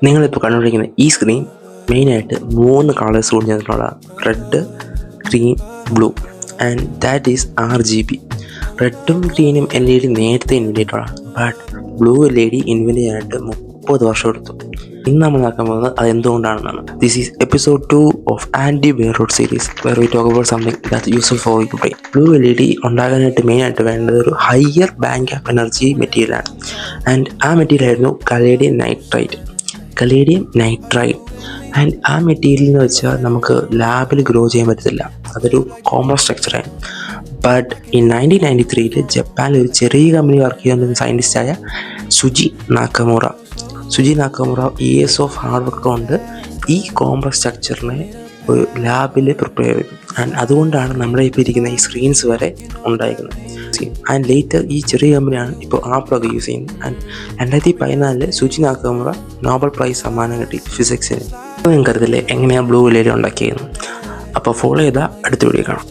നിങ്ങളിപ്പോൾ കണ്ടുകൊണ്ടിരിക്കുന്ന ഈ സ്ക്രീൻ മെയിനായിട്ട് 3 കളേഴ്സ് കൊണ്ട് ചേർന്നിട്ടുള്ള red, green, blue and that is RGB. റെഡും ഗ്രീനും LED നേരത്തെ ഇൻവെൻറ്റ് ചെയ്തിട്ടുള്ളതാണ്. ബട്ട് ബ്ലൂ LED ഇൻവെൻറ്റ് ചെയ്യാനായിട്ട് 30 വർഷം എടുത്തു. ഇന്ന് നമ്മൾ നോക്കാൻ പോകുന്നത് അതെന്തുകൊണ്ടാണെന്നാണ്. This is episode 2 of anti bareroot series where we talk about something that useful for your brain. Blue LED ഉണ്ടാകാനായിട്ട് മെയിനായിട്ട് വേണ്ടത് ഒരു ഹയർ ബാങ്ക് ഓഫ് എനർജി മെറ്റീരിയലാണ്. ആൻഡ് ആ മെറ്റീരിയൽ ആയിരുന്നു കലേഡിയം നൈട്രൈഡ്. ആൻഡ് ആ മെറ്റീരിയൽ എന്ന് വെച്ചാൽ നമുക്ക് ലാബിൽ ഗ്രോ ചെയ്യാൻ പറ്റത്തില്ല, അതൊരു കോമ്പൗണ്ട് സ്ട്രക്ചറാണ്. ബട്ട് ഈ 1993 ജപ്പാനിൽ ഒരു ചെറിയ കമ്പനി വർക്ക് ചെയ്യുന്ന സയൻറ്റിസ്റ്റായ Shuji Nakamura years of hard work കൊണ്ട് ഈ കോമ്പൗണ്ട് സ്ട്രക്ചറിനെ ഒരു ലാബിൽ പ്രിപ്പയർ ചെയ്തു. ആൻഡ് അതുകൊണ്ടാണ് നമ്മുടെ ഇപ്പോൾ ഇരിക്കുന്ന ഈ സ്ക്രീൻസ് വരെ ഉണ്ടായിരിക്കുന്നത്. ആൻഡ് ലേറ്റർ ഈ ചെറിയ കമ്പനിയാണ് ഇപ്പോൾ ആപ്പിളൊക്കെ യൂസ് ചെയ്യുന്നത്. ആൻഡ് 2014 സുജി നാക്കമുറ നോബൽ പ്രൈസ് സമ്മാനം കിട്ടി ഫിസിക്സിന്. നിങ്ങൾക്ക് അറിയത്തില്ലേ എങ്ങനെയാണ് ബ്ലൂ LED ഉണ്ടാക്കിയത്? അപ്പോൾ ഫോളോ ചെയ്താൽ അടുത്ത വീഡിയോ കാണാം.